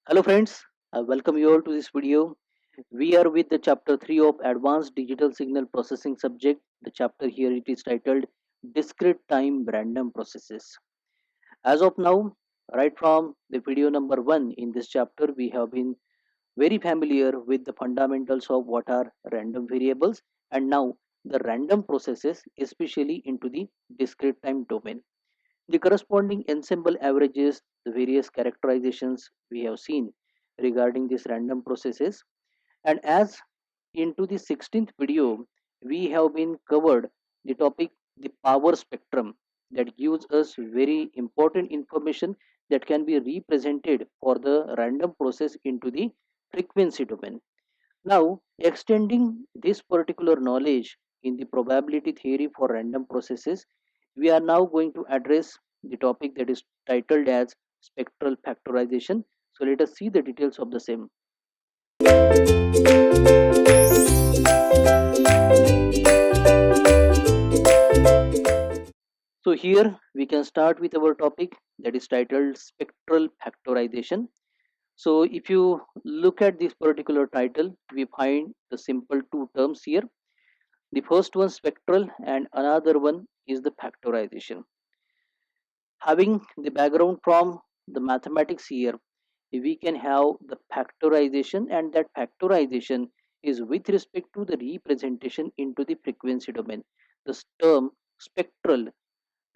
Hello friends, I welcome you all to this video. We are with the chapter 3 of Advanced Digital Signal Processing subject. The chapter here it is titled Discrete Time Random Processes. As of now, right from the video number 1 in this chapter, we have been very familiar with the fundamentals of what are random variables and now the random processes, especially into the discrete time domain. The corresponding ensemble averages the various characterizations we have seen regarding these random processes. And as into the 16th video, we have been covered the topic the power spectrum that gives us very important information that can be represented for the random process into the frequency domain. Now, extending this particular knowledge in the probability theory for random processes, we are now going to address the topic that is titled as spectral factorization. So, let us see the details of the same. So, here we can start with our topic that is titled spectral factorization. So, if you look at this particular title, we find the simple two terms here. The first one spectral and another one is the factorization. Having the background from the mathematics here, we can have the factorization, and that factorization is with respect to the representation into the frequency domain. The term spectral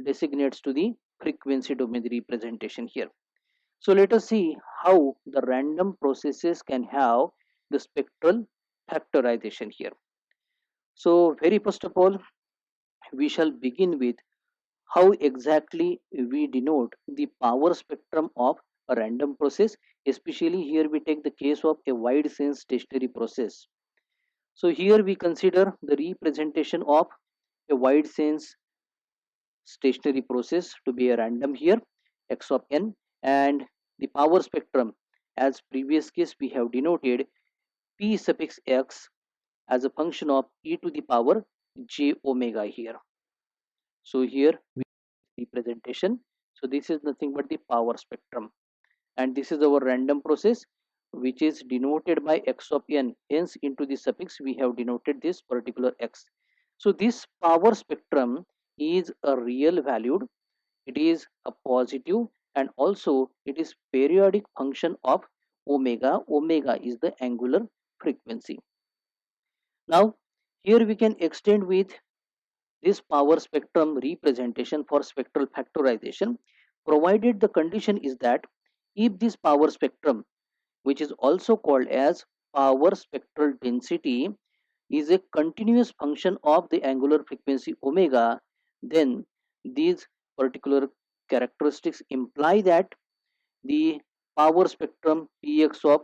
designates to the frequency domain representation here. So let us see how the random processes can have the spectral factorization here. So very first of all, we shall begin with how exactly we denote the power spectrum of a random process. Especially here we take the case of a wide sense stationary process. So here we consider the representation of a wide sense stationary process to be a random here, x of n, and the power spectrum as previous case we have denoted p suffix x as a function of e to the power j omega here. So here we representation. So this is nothing but the power spectrum, and this is our random process which is denoted by x of n. Hence into the suffix we have denoted this particular x. So this power spectrum is a real valued, it is a positive, and also it is periodic function of omega. Omega is the angular frequency. Now here we can extend with this power spectrum representation for spectral factorization, provided the condition is that if this power spectrum, which is also called as power spectral density, is a continuous function of the angular frequency omega, then these particular characteristics imply that the power spectrum px of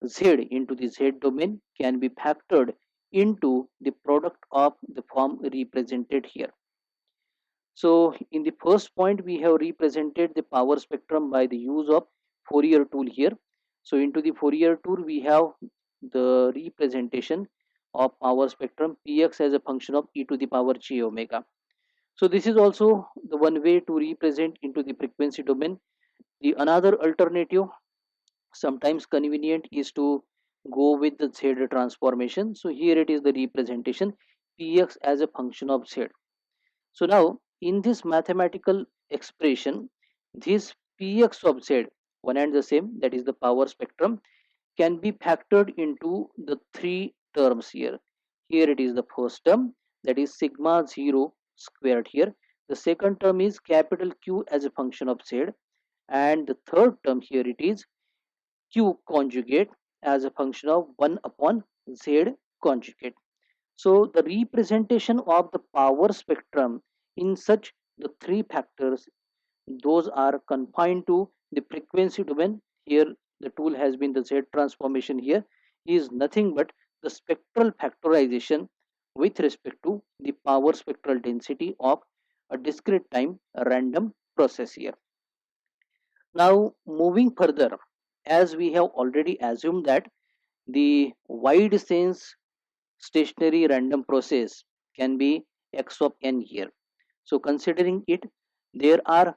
z into the z domain can be factored into the product of the form represented here. So in the first point, we have represented the power spectrum by the use of Fourier tool here. So into the Fourier tool, we have the representation of power spectrum px as a function of e to the power j omega. So this is also the one way to represent into the frequency domain. The another alternative, sometimes convenient, is to go with the z transformation. So here it is the representation px as a function of z. So now in this mathematical expression, this px of z, one and the same, that is the power spectrum, can be factored into the three terms here. Here it is the first term, that is sigma 0 squared here. The second term is capital Q as a function of z, and the third term here it is Q conjugate as a function of 1 upon z conjugate. So the representation of the power spectrum in such the three factors, those are confined to the frequency domain. Here the tool has been the Z transformation here is nothing but the spectral factorization with respect to the power spectral density of a discrete time random process here. Now moving further, as we have already assumed that the wide sense stationary random process can be x of n here. So considering it, there are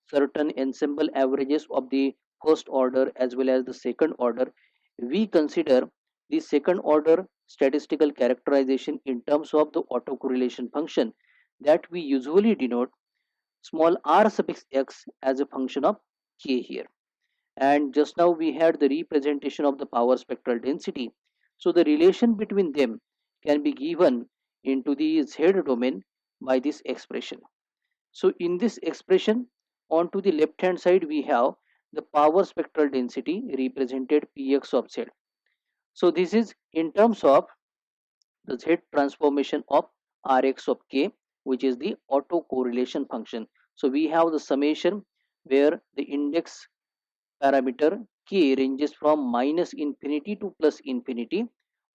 certain ensemble averages of the first order as well as the second order, we consider the second order statistical characterization in terms of the autocorrelation function that we usually denote small r suffix x as a function of k here. And just now we had the representation of the power spectral density. So the relation between them can be given into the z domain by this expression. So in this expression, on to the left hand side we have the power spectral density represented px of z. So this is in terms of the z transformation of rx of k, which is the autocorrelation function. So we have the summation where the index parameter k ranges from minus infinity to plus infinity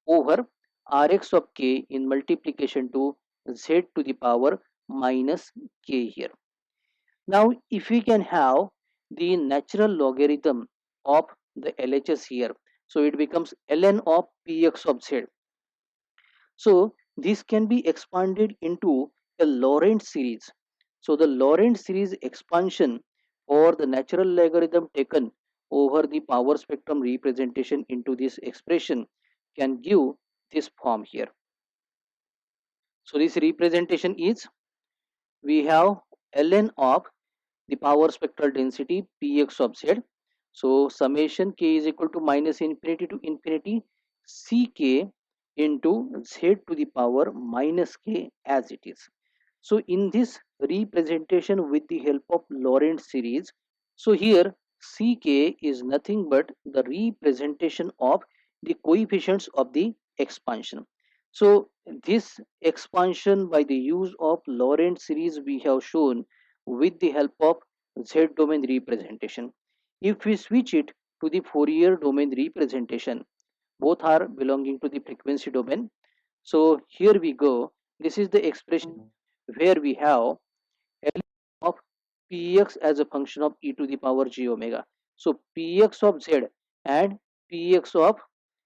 over rx of k in multiplication to z to the power minus k here. Now if we can have the natural logarithm of the LHS here, so it becomes ln of px of z. So this can be expanded into a Laurent series. So the Laurent series expansion or the natural logarithm taken over the power spectrum representation into this expression can give this form here. So this representation is, we have ln of the power spectral density px of z. So summation k is equal to minus infinity to infinity ck into z to the power minus k as it is. So in this representation with the help of Laurent series, so here ck is nothing but the representation of the coefficients of the expansion. So this expansion by the use of Laurent series we have shown with the help of z domain representation. If we switch it to the Fourier domain representation, both are belonging to the frequency domain. So here we go. This is the expression where we have L of px as a function of e to the power j omega. So px of z and px of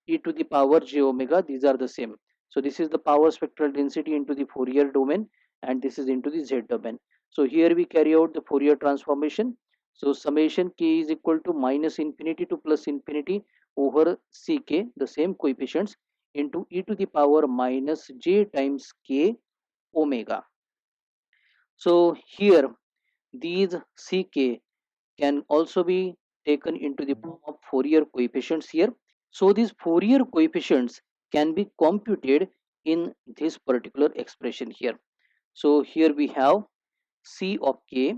e to the power j omega, these are the same. So this is the power spectral density into the Fourier domain and this is into the z domain. So here we carry out the Fourier transformation. So summation k is equal to minus infinity to plus infinity over ck, the same coefficients, into e to the power minus j times k omega. So here these ck can also be taken into the form of Fourier coefficients here. So these Fourier coefficients can be computed in this particular expression here. So here we have c of k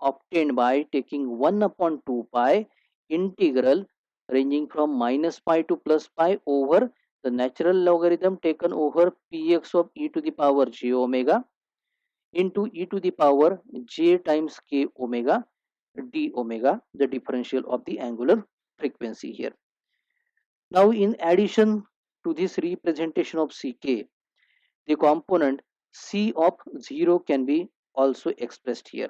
obtained by taking 1 upon 2 pi integral ranging from minus pi to plus pi over the natural logarithm taken over px of e to the power j omega into e to the power j times k omega d omega, the differential of the angular frequency here. Now in addition to this representation of ck, the component c of 0 can be also expressed here.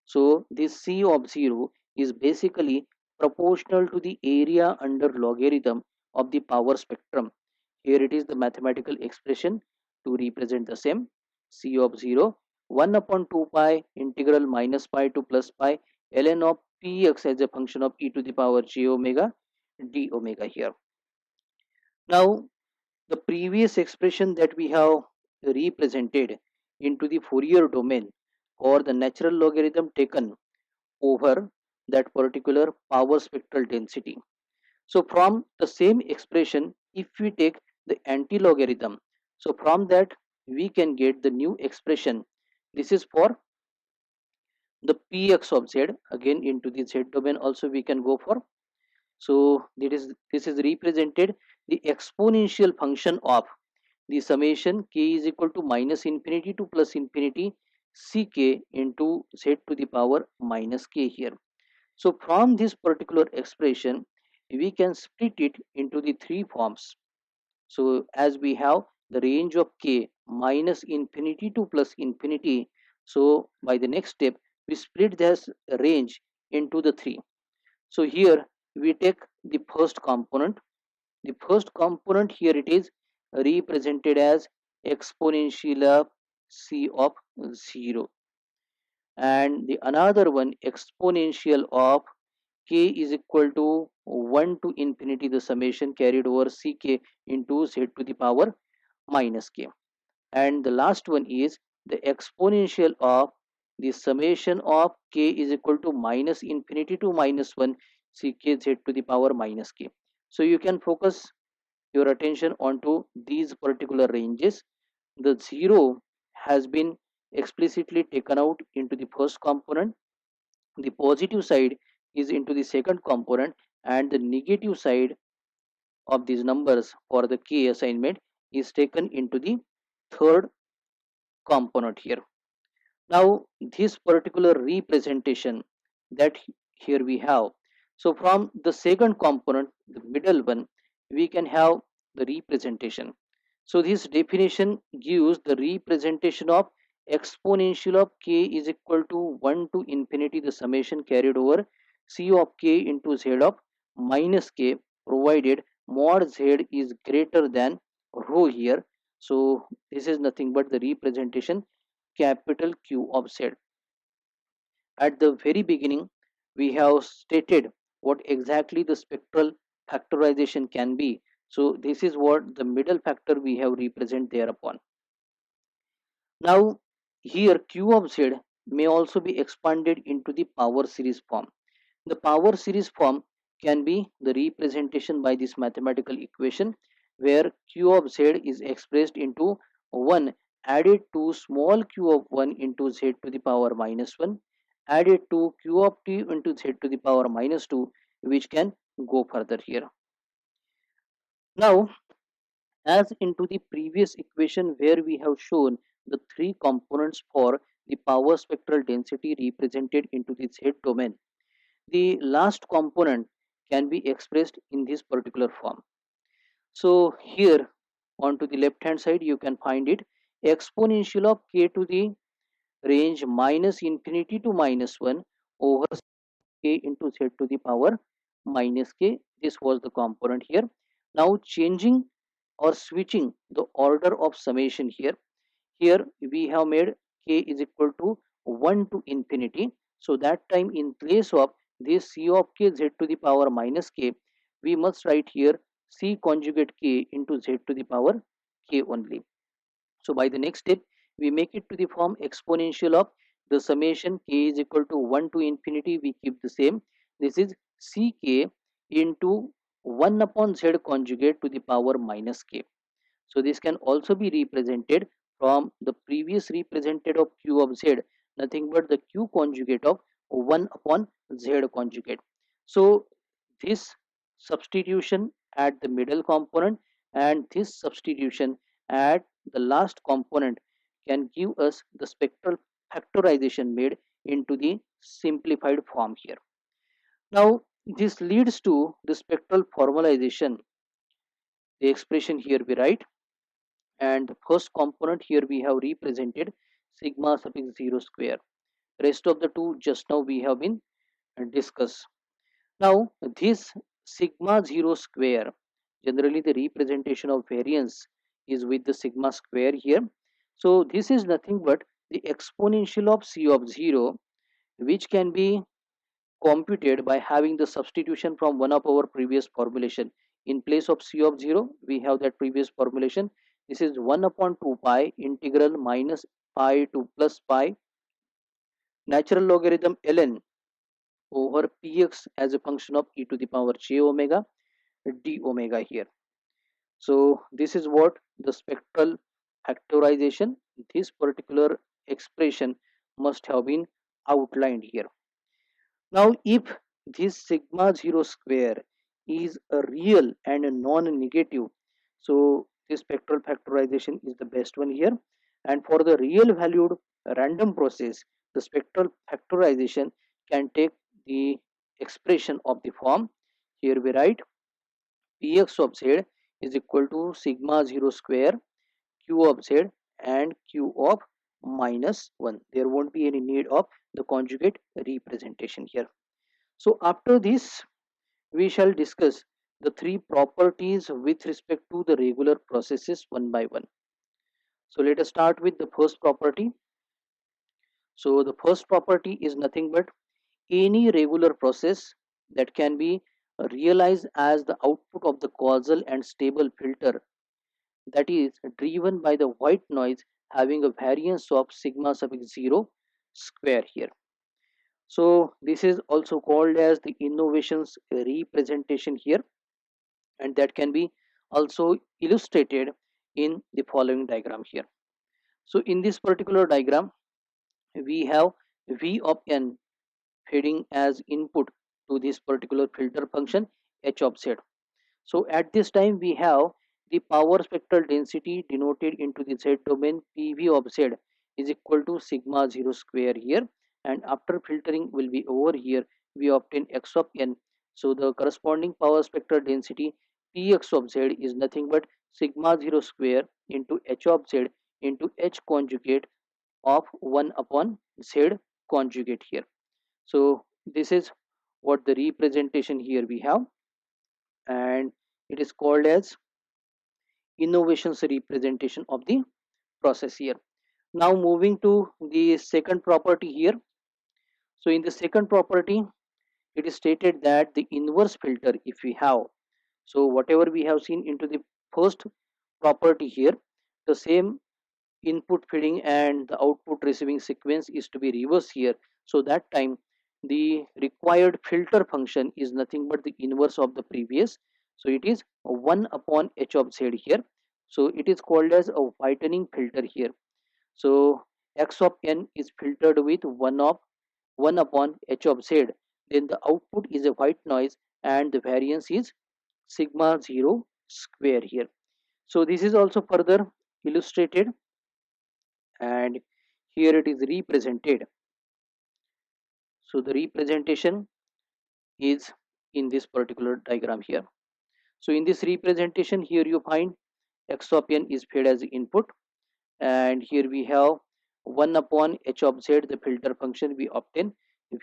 So this c of 0 is basically proportional to the area under logarithm of the power spectrum. Here it is the mathematical expression to represent the same. C of 0, 1 upon 2 pi integral minus pi to plus pi ln of px as a function of e to the power j omega d omega here. Now the previous expression that we have represented into the Fourier domain or the natural logarithm taken over that particular power spectral density. So from the same expression, if we take the anti-logarithm, so from that we can get the new expression. This is for the px of z. Again into the z domain also we can go for. So this is represented the exponential function of the summation k is equal to minus infinity to plus infinity ck into z to the power minus k here. So from this particular expression, we can split it into the three forms. So as we have the range of k minus infinity to plus infinity, so by the next step, we split this range into the three. So here we take the first component. The first component here it is represented as exponential of c of 0 and the another one exponential of k is equal to 1 to infinity the summation carried over ck into z to the power minus k. And the last one is the exponential of the summation of k is equal to minus infinity to minus 1 ck z to the power minus k. So you can focus your attention onto these particular ranges. The 0 has been explicitly taken out into the first component, the positive side is into the second component, and the negative side of these numbers for the k assignment is taken into the third component here. Now this particular representation that here we have, so from the second component, the middle one, we can have the representation. So this definition gives the representation of exponential of k is equal to 1 to infinity the summation carried over c of k into z of minus k, provided mod z is greater than rho here. So this is nothing but the representation capital Q of Z. At the very beginning, we have stated what exactly the spectral factorization can be. So this is what the middle factor we have represent thereupon. Now here Q of Z may also be expanded into the power series form. The power series form can be the representation by this mathematical equation where q of z is expressed into 1 added to small q of 1 into z to the power minus 1 added to q of t into z to the power minus 2, which can go further here. Now, as into the previous equation where we have shown the three components for the power spectral density represented into the z domain, the last component can be expressed in this particular form. So here onto the left hand side you can find it exponential of k to the range minus infinity to minus 1 over k into z to the power minus k. This was the component here. Now changing or switching the order of summation here. Here we have made k is equal to 1 to infinity. So that time in place of this c of k z to the power minus k, we must write here c conjugate k into z to the power k only. So by the next step, we make it to the form exponential of the summation k is equal to 1 to infinity. We keep the same. This is ck into 1 upon z conjugate to the power minus k. So this can also be represented from the previous represented of q of z, nothing but the q conjugate of 1 upon z conjugate. So this substitution at the middle component and this substitution at the last component can give us the spectral factorization made into the simplified form here. Now this leads to the spectral formalization. The expression here we write, and the first component here we have represented sigma suffix 0 square. Rest of the two just now we have been discussed. Now this sigma 0 square, generally the representation of variance is with the sigma square here. So this is nothing but the exponential of c of 0, which can be computed by having the substitution from one of our previous formulation. In place of c of 0, we have that previous formulation. This is 1 upon 2 pi integral minus pi to plus pi natural logarithm ln over px as a function of e to the power j omega d omega here. So this is what the spectral factorization, this particular expression must have been outlined here. Now if this sigma 0 square is a real and a non-negative, so this spectral factorization is the best one here. And for the real valued random process, the spectral factorization can take the expression of the form. Here we write px of z is equal to sigma 0 square q of z and q of minus 1. There won't be any need of the conjugate representation here. So after this, we shall discuss the three properties with respect to the regular processes one by one. So let us start with the first property. So the first property is nothing but any regular process that can be realized as the output of the causal and stable filter that is driven by the white noise having a variance of sigma suffix 0 square here. So this is also called as the innovations representation here, and that can be also illustrated in the following diagram here. So in this particular diagram we have v of n feeding as input to this particular filter function h of z. So at this time we have the power spectral density denoted into the z domain PV of z is equal to sigma 0 square here, and after filtering will be over here we obtain x of n. So the corresponding power spectral density Px of z is nothing but sigma 0 square into h of z into h conjugate of 1 upon z conjugate here. So this is what the representation here we have, and it is called as innovations representation of the process here. Now moving to the second property here. So in the second property it is stated that the inverse filter if we have, so whatever we have seen into the first property here, the same input feeding and the output receiving sequence is to be reversed here. So that time the required filter function is nothing but the inverse of the previous. So it is 1 upon h of z here. So it is called as a whitening filter here. So x of n is filtered with 1 upon h of z. Then the output is a white noise and the variance is sigma 0 square here. So this is also further illustrated, and here it is represented. So the representation is in this particular diagram here. So in this representation here you find x of n is fed as input, and here we have 1 upon h of z the filter function we obtain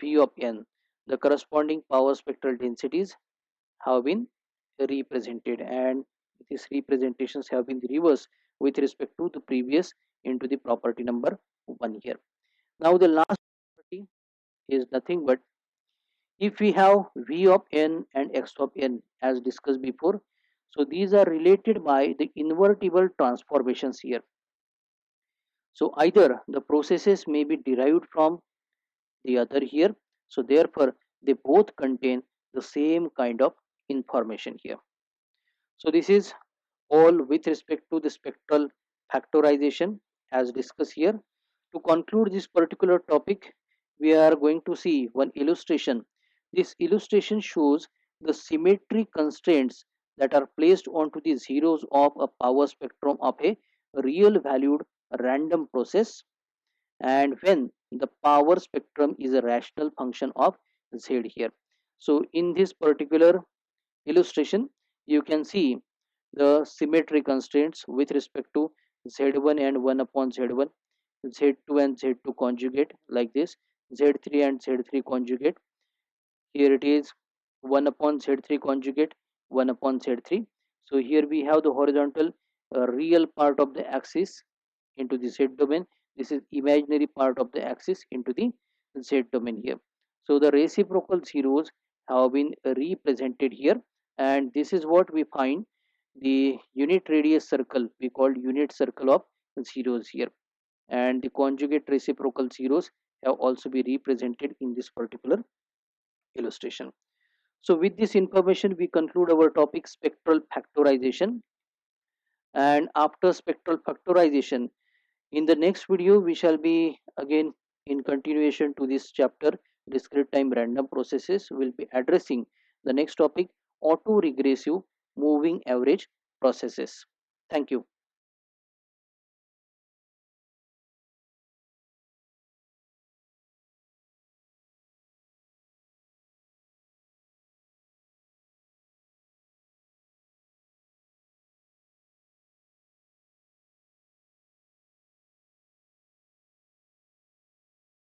v of n. The corresponding power spectral densities have been represented, and these representations have been reversed with respect to the previous into the property number 1 here. Now the last property is nothing but if we have v of n and x of n as discussed before, so these are related by the invertible transformations here. So either the processes may be derived from the other here, so therefore they both contain the same kind of information here. So this is all with respect to the spectral factorization as discussed here. To conclude this particular topic, we are going to see one illustration. This illustration shows the symmetry constraints that are placed onto the zeros of a power spectrum of a real valued random process, and when the power spectrum is a rational function of z here. So in this particular illustration you can see the symmetry constraints with respect to z1 and 1 upon z1, z2 and z2 conjugate like this, z3 and z3 conjugate. Here it is 1 upon z3 conjugate, 1 upon z3. So here we have the horizontal real part of the axis into the z domain. This is imaginary part of the axis into the z domain here. So the reciprocal zeros have been represented here, and this is what we find the unit radius circle we call unit circle of zeros here, and the conjugate reciprocal zeros have also been represented in this particular illustration. So with this information we conclude our topic spectral factorization, and after spectral factorization in the next video we shall be again in continuation to this chapter discrete time random processes. Will be addressing the next topic auto regressive moving average processes. Thank you.